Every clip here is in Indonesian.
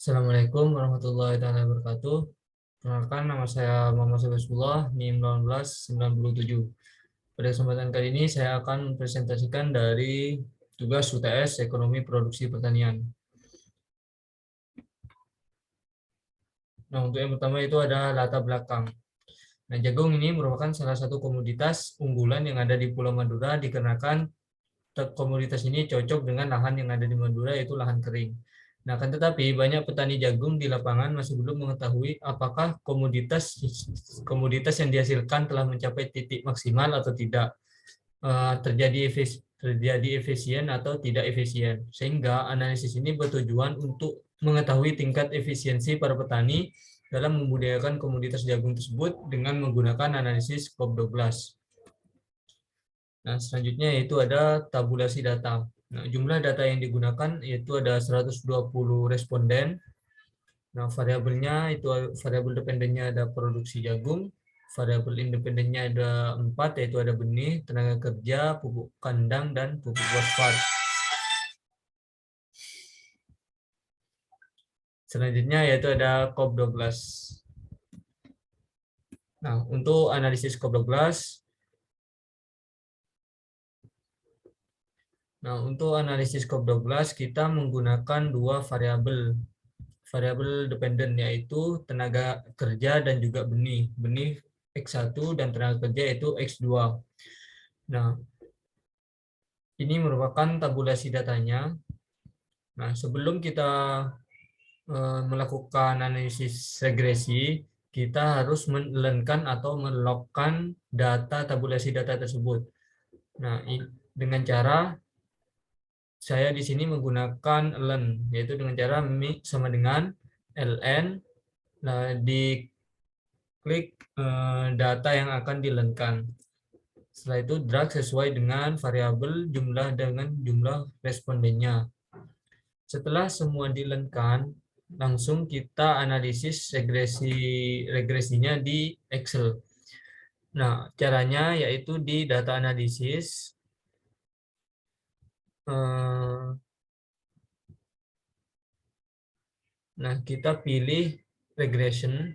Assalamualaikum warahmatullahi wabarakatuh. Perkenalkan, nama saya Muhammad Saifullah, NIM 1897. Pada kesempatan kali ini saya akan mempresentasikan dari tugas UTS Ekonomi Produksi Pertanian. Nah, untuk yang pertama itu ada latar belakang. Nah, jagung ini merupakan salah satu komoditas unggulan yang ada di Pulau Madura dikarenakan komoditas ini cocok dengan lahan yang ada di Madura, yaitu lahan kering. Nah, akan tetapi banyak petani jagung di lapangan masih belum mengetahui apakah komoditas komoditas yang dihasilkan telah mencapai titik maksimal atau tidak, terjadi efisien atau tidak efisien. Sehingga analisis ini bertujuan untuk mengetahui tingkat efisiensi para petani dalam membudidayakan komoditas jagung tersebut dengan menggunakan analisis COP12. Nah, selanjutnya yaitu ada tabulasi data. Nah, jumlah data yang digunakan yaitu ada 120 responden. Nah, variabelnya itu variabel dependennya ada produksi jagung, variabel independennya ada 4, yaitu ada benih, tenaga kerja, pupuk kandang, dan pupuk fosfat. Selanjutnya yaitu ada COP12. Nah, untuk analisis COP12, kita menggunakan dua variabel. Variabel dependen yaitu tenaga kerja dan juga benih. Benih X1 dan tenaga kerja itu X2. Nah, ini merupakan tabulasi datanya. Nah, sebelum kita melakukan analisis regresi, kita harus melengkan atau melogkan data tabulasi data tersebut. Nah, dengan cara saya di sini menggunakan len, yaitu dengan cara mi sama dengan ln. Nah, diklik data yang akan dilengkan. Setelah itu drag sesuai dengan variabel jumlah dengan jumlah respondennya. Setelah semua dilengkan, langsung kita analisis regresinya di Excel. Nah, caranya yaitu di data analisis, nah kita pilih regression.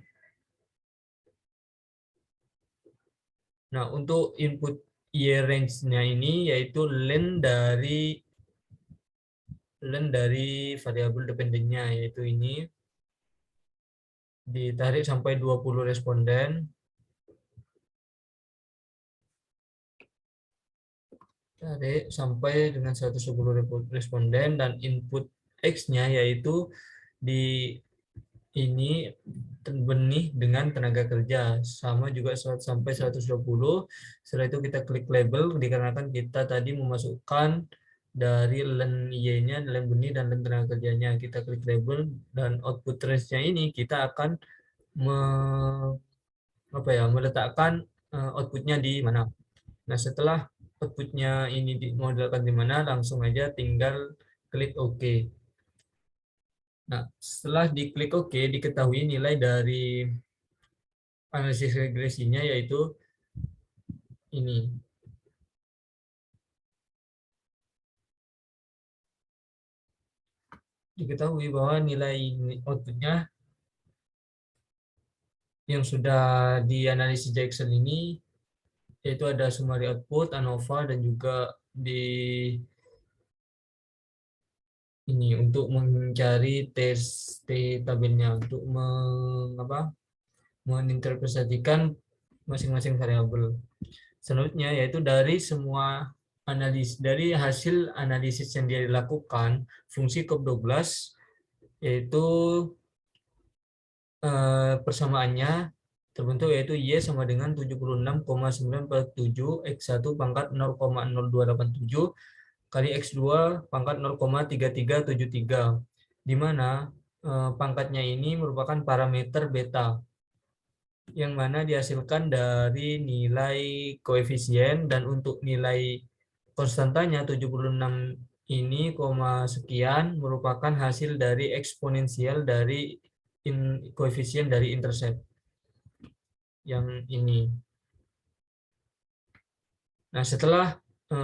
Nah, untuk input year range-nya ini yaitu len dari variabel dependennya, yaitu ini ditarik sampai 20 responden. Tarik sampai dengan 110 responden dan input X-nya yaitu di ini benih dengan tenaga kerja sama juga sampai 120. Setelah itu kita klik label dikarenakan kita tadi memasukkan dari len Y-nya, len benih dan len tenaga kerjanya. Kita klik label dan output range-nya ini kita akan meletakkan outputnya di mana. Nah, setelah outputnya ini dimodelkan di mana, langsung aja tinggal klik OK. Nah, setelah diklik OK, diketahui nilai dari analisis regresinya yaitu ini. Diketahui bahwa nilai outputnya yang sudah dianalisis di Excel ini yaitu ada summary output, ANOVA, dan juga di ini untuk mencari tabelnya untuk menginterpretasikan masing-masing variabel. Selanjutnya yaitu dari hasil analisis yang dia dilakukan, fungsi COP12 yaitu persamaannya terbentuk yaitu Y sama dengan 76,947 X1 pangkat 0,0287 kali X2 pangkat 0,3373, di mana pangkatnya ini merupakan parameter beta yang mana dihasilkan dari nilai koefisien, dan untuk nilai konstantanya 76 ini koma sekian merupakan hasil dari eksponensial dari koefisien dari intercept yang ini. Nah, setelah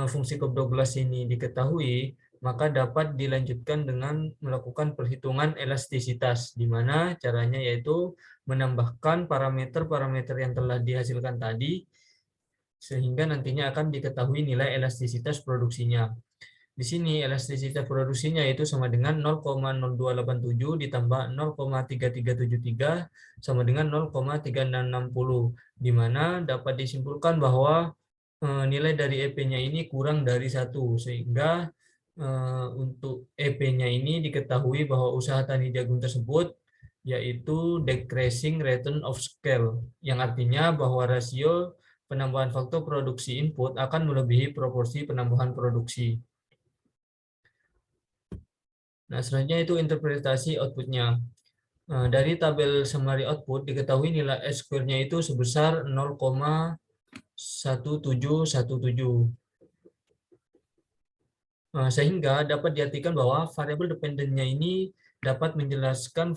fungsi COP12 ini diketahui, maka dapat dilanjutkan dengan melakukan perhitungan elastisitas, di mana caranya yaitu menambahkan parameter-parameter yang telah dihasilkan tadi, sehingga nantinya akan diketahui nilai elastisitas produksinya. Di sini elastisitas produksinya itu sama dengan 0,0287 ditambah 0,3373 sama dengan 0,3660, di mana dapat disimpulkan bahwa nilai dari EP-nya ini kurang dari 1, sehingga untuk EP-nya ini diketahui bahwa usaha tani jagung tersebut yaitu decreasing return of scale, yang artinya bahwa rasio penambahan faktor produksi input akan melebihi proporsi penambahan produksi. Nah, selanjutnya itu interpretasi outputnya. Dari tabel summary output diketahui nilai S-square-nya itu sebesar 0,1717. Sehingga dapat diartikan bahwa variabel dependennya ini dapat menjelaskan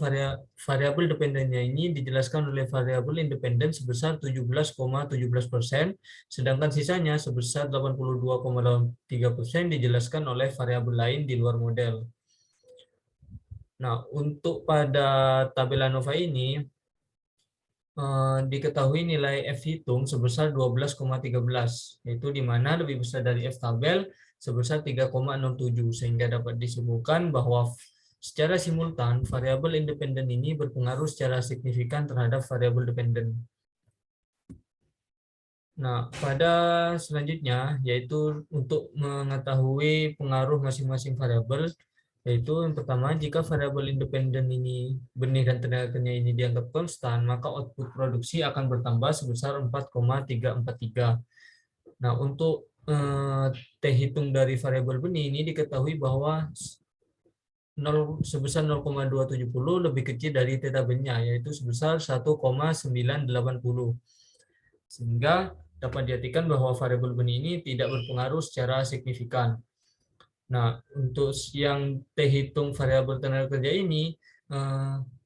variabel dependennya ini dijelaskan oleh variabel independen sebesar 17,17%, sedangkan sisanya sebesar 82,3% dijelaskan oleh variabel lain di luar model. Nah, untuk pada tabel ANOVA ini diketahui nilai F hitung sebesar 12,13, yaitu di mana lebih besar dari F tabel sebesar 3,07, sehingga dapat disimpulkan bahwa secara simultan variabel independen ini berpengaruh secara signifikan terhadap variabel dependen. Nah, pada selanjutnya yaitu untuk mengetahui pengaruh masing-masing variabel, yaitu yang pertama, jika variabel independen ini benih dan tenaga kerja ini dianggap konstan, maka output produksi akan bertambah sebesar 4,343. Nah, untuk T hitung dari variabel benih ini diketahui bahwa sebesar 0,270 lebih kecil dari T tabelnya, yaitu sebesar 1,980. Sehingga dapat diartikan bahwa variabel benih ini tidak berpengaruh secara signifikan. Nah, untuk yang T hitung variabel tenaga kerja ini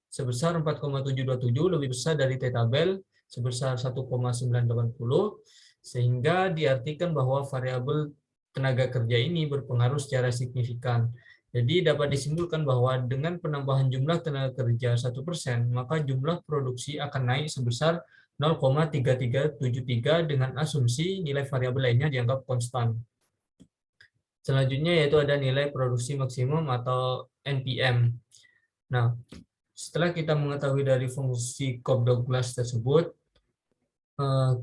sebesar 4,727 lebih besar dari T tabel sebesar 1,980, sehingga diartikan bahwa variabel tenaga kerja ini berpengaruh secara signifikan. Jadi dapat disimpulkan bahwa dengan penambahan jumlah tenaga kerja 1%, maka jumlah produksi akan naik sebesar 0,3373 dengan asumsi nilai variabel lainnya dianggap konstan. Selanjutnya yaitu ada nilai produksi maksimum atau NPM. Nah, setelah kita mengetahui dari fungsi Cobb-Douglas tersebut,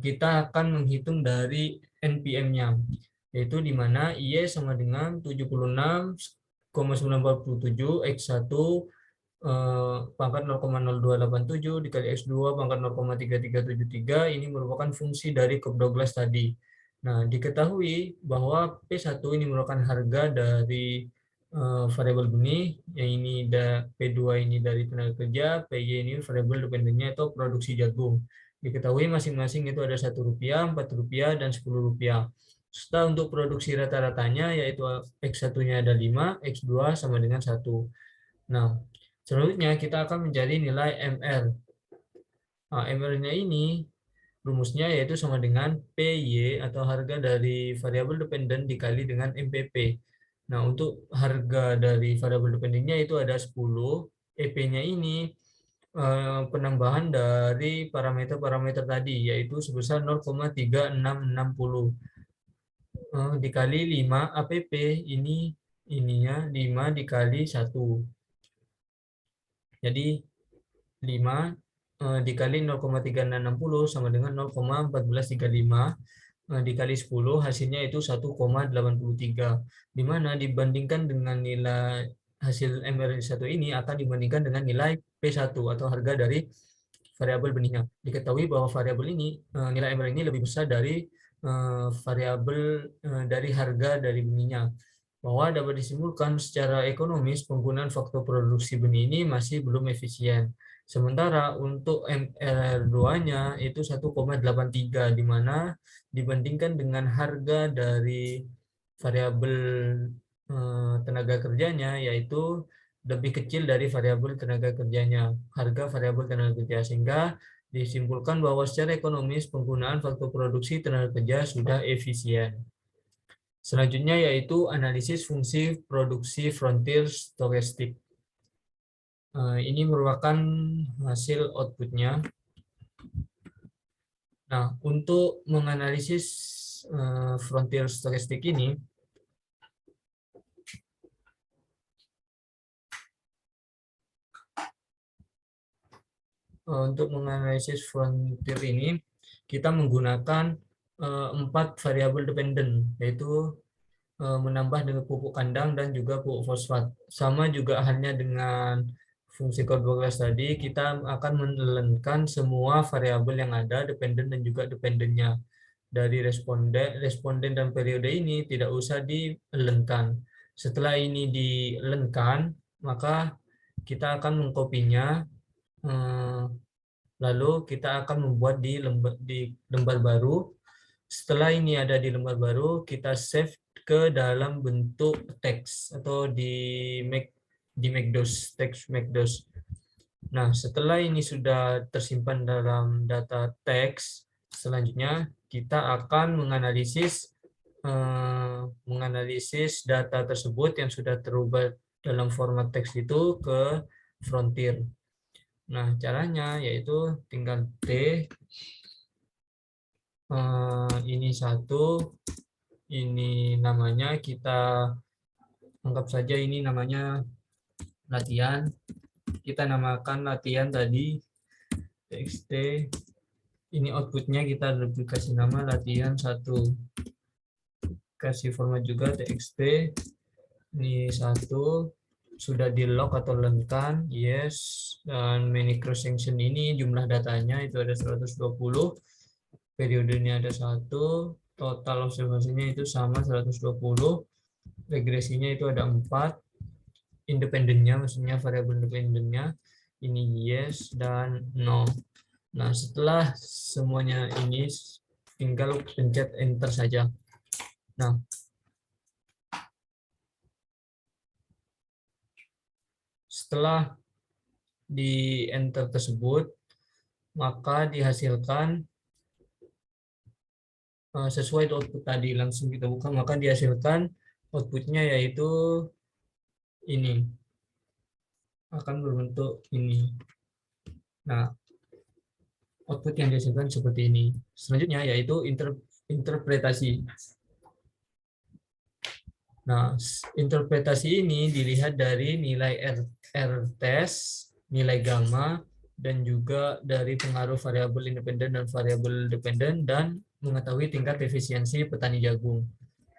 kita akan menghitung dari NPM-nya, yaitu di mana Y sama dengan 76,947 X1 pangkat 0,0287 dikali X2 pangkat 0,3373, ini merupakan fungsi dari Cobb-Douglas tadi. Nah, diketahui bahwa P1 ini merupakan harga dari variabel benih, yang ini P2 ini dari tenaga kerja, PY ini variabel dependennya atau produksi jagung. Diketahui masing-masing itu ada Rp1, Rp4, dan Rp10. Setelah untuk produksi rata-ratanya, yaitu X1-nya ada 5, X2 sama dengan 1. Nah, selanjutnya kita akan mencari nilai MR. Nah, MR-nya ini rumusnya yaitu sama dengan PY atau harga dari variabel dependen dikali dengan MPP. Nah, untuk harga dari variabel dependennya itu ada 10, EP-nya ini penambahan dari parameter-parameter tadi yaitu sebesar 0,3660 dikali 5 APP, ini ininya 5 dikali 1. Jadi 5 dikali 0,3660 sama dengan 0,1435 dikali 10, hasilnya itu 1,83, di mana dibandingkan dengan nilai hasil MR1 ini akan dibandingkan dengan nilai P1 atau harga dari variabel benihnya. Diketahui bahwa variabel ini, nilai MR ini lebih besar dari variabel dari harga dari benihnya, bahwa dapat disimpulkan secara ekonomis penggunaan faktor produksi benih ini masih belum efisien. Sementara untuk MR2-nya itu 1,83, di mana dibandingkan dengan harga dari variabel tenaga kerjanya, yaitu lebih kecil dari variabel tenaga kerjanya, harga variabel tenaga kerja, sehingga disimpulkan bahwa secara ekonomis penggunaan faktor produksi tenaga kerja sudah efisien. Selanjutnya yaitu analisis fungsi produksi frontier stokastik. Ini merupakan hasil outputnya. Nah, untuk menganalisis frontier stokastik ini, kita menggunakan 4 variabel dependen, yaitu menambah dengan pupuk kandang dan juga pupuk fosfat. Sama juga halnya dengan fungsi core tadi, kita akan menelenkan semua variabel yang ada, dependen dan juga dependennya. Dari responden dan periode ini tidak usah dilenkan. Setelah ini dilenkan, maka kita akan mengkopinya, lalu kita akan membuat di lembar baru. Setelah ini ada di lembar baru, kita save ke dalam bentuk teks atau di Macdos, teks Macdos. Nah, setelah ini sudah tersimpan dalam data teks, selanjutnya kita akan menganalisis data tersebut yang sudah terubah dalam format teks itu ke frontier. Nah, caranya yaitu tinggal ini satu, ini namanya, kita anggap saja ini namanya latihan. Kita namakan latihan tadi txt. Ini outputnya kita lebih kasih nama latihan 1. Kasih format juga txt. Ini 1 sudah di log atau lenkan, yes. Dan many cross section ini jumlah datanya itu ada 120. Periodenya ada 1. Total observasinya itu sama 120. Regresinya itu ada 4. Independennya, maksudnya variabel independennya ini yes dan no. Nah, setelah semuanya ini tinggal pencet enter saja. Nah, setelah di enter tersebut, maka dihasilkan sesuai output tadi. Langsung kita buka, maka dihasilkan outputnya yaitu ini, akan berbentuk ini. Nah, output yang dihasilkan seperti ini. Selanjutnya yaitu interpretasi. Nah, interpretasi ini dilihat dari nilai R-test, nilai gamma, dan juga dari pengaruh variabel independen dan variabel dependen, dan mengetahui tingkat efisiensi petani jagung.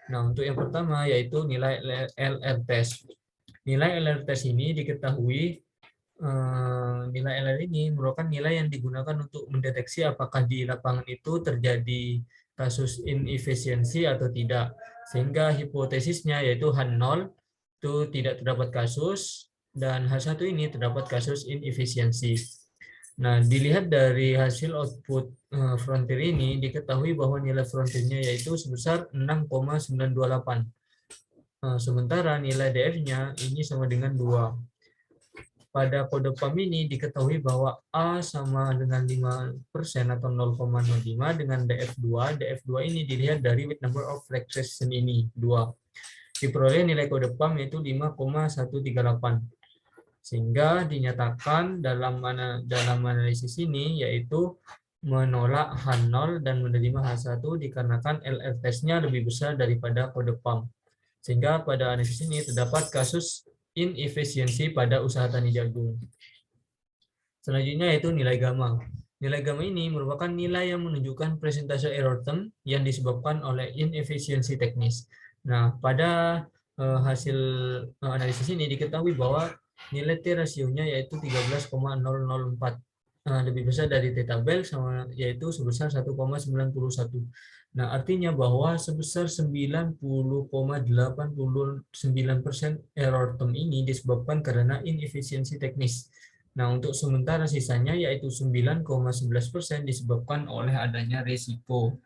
Nah, untuk yang pertama yaitu nilai LR-test. Nilai LR-test ini diketahui, nilai LR ini merupakan nilai yang digunakan untuk mendeteksi apakah di lapangan itu terjadi kasus inefisiensi atau tidak. Sehingga hipotesisnya yaitu H0 itu tidak terdapat kasus, dan H1 ini terdapat kasus inefisiensi. Nah, dilihat dari hasil output frontier ini, diketahui bahwa nilai frontiernya yaitu sebesar 6,928. Sementara nilai DF-nya ini sama dengan 2. Pada kode PAM ini diketahui bahwa A sama dengan 5% atau 0,05 dengan DF2. DF2 ini dilihat dari with number of regression ini, 2. Diperoleh nilai kode PAM yaitu 5,138. Sehingga dinyatakan dalam analisis ini yaitu menolak H0 dan menerima H1 dikarenakan LR testnya lebih besar daripada kode PAM. Sehingga pada analisis ini terdapat kasus inefisiensi pada usaha tani jagung. Selanjutnya yaitu nilai gamma. Nilai gamma ini merupakan nilai yang menunjukkan presentase error term yang disebabkan oleh inefisiensi teknis. Nah, pada hasil analisis ini diketahui bahwa nilai T rasionya yaitu 13,004. Lebih besar dari T tabel, sama yaitu sebesar 1,91. Nah, artinya bahwa sebesar 90,89% error term ini disebabkan karena inefisiensi teknis. Nah, untuk sementara sisanya yaitu 9,11% disebabkan oleh adanya risiko.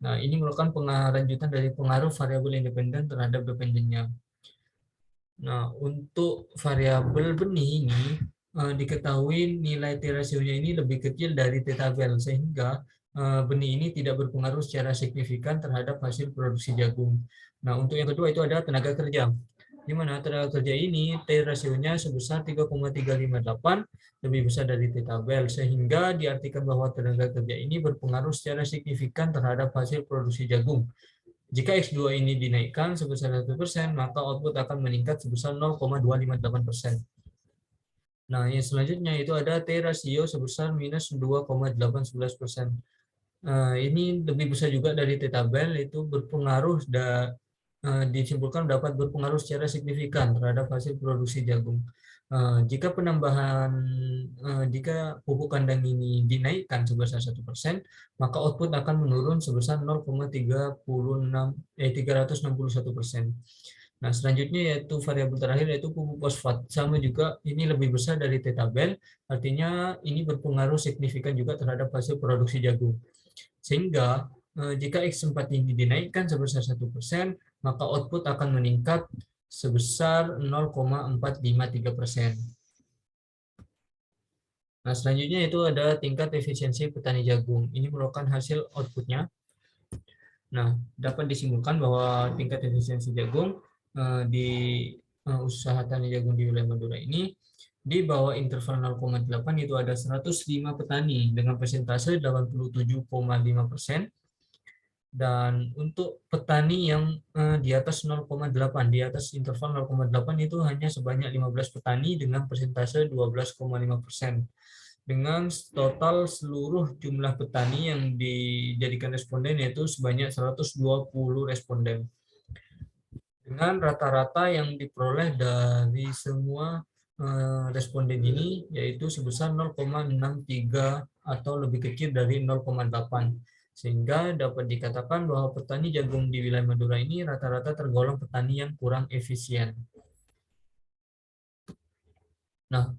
Nah, ini merupakan lanjutan dari pengaruh variabel independen terhadap dependennya. Nah, untuk variabel benih ini diketahui nilai T rasionya ini lebih kecil dari T tabel, sehingga benih ini tidak berpengaruh secara signifikan terhadap hasil produksi jagung. Nah, untuk yang kedua itu ada tenaga kerja. Di mana tenaga kerja ini T rasionya sebesar 3,358, lebih besar dari T tabel, sehingga diartikan bahwa tenaga kerja ini berpengaruh secara signifikan terhadap hasil produksi jagung. Jika X2 ini dinaikkan sebesar 1%, maka output akan meningkat sebesar 0,258%. Nah, yang selanjutnya itu ada T rasio sebesar minus 2,811%. Ini lebih besar juga dari T tabel, itu berpengaruh disimpulkan dapat berpengaruh secara signifikan terhadap hasil produksi jagung. Jika pupuk kandang ini dinaikkan sebesar 1%, maka output akan menurun sebesar 361%. Nah, selanjutnya yaitu variabel terakhir yaitu pupuk fosfat. Sama juga ini lebih besar dari T tabel, artinya ini berpengaruh signifikan juga terhadap hasil produksi jagung. Sehingga jika X4 ini dinaikkan sebesar 1%, maka output akan meningkat sebesar 0,453%. Nah, selanjutnya itu ada tingkat efisiensi petani jagung. Ini merupakan hasil outputnya. Nah, dapat disimpulkan bahwa tingkat efisiensi jagung di usaha tani jagung di wilayah Madura ini di bawah interval 0,8 itu ada 105 petani dengan persentase 87,5%. Dan untuk petani yang di atas 0,8, di atas interval 0,8 itu hanya sebanyak 15 petani dengan persentase 12,5%. Dengan total seluruh jumlah petani yang dijadikan responden yaitu sebanyak 120 responden. Dengan rata-rata yang diperoleh dari semua responden ini yaitu sebesar 0,63 atau lebih kecil dari 0,8. Sehingga dapat dikatakan bahwa petani jagung di wilayah Madura ini rata-rata tergolong petani yang kurang efisien. Nah,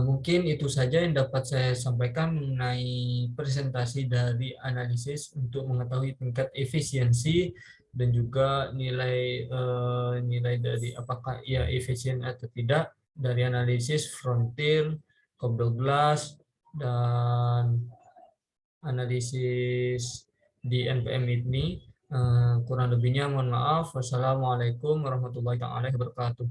mungkin itu saja yang dapat saya sampaikan mengenai presentasi dari analisis untuk mengetahui tingkat efisiensi dan juga nilai dari apakah ia efisien atau tidak dari analisis Frontier, Cobb Douglas, dan analisis di NPM ini. Kurang lebihnya mohon maaf. Wassalamualaikum warahmatullahi wabarakatuh.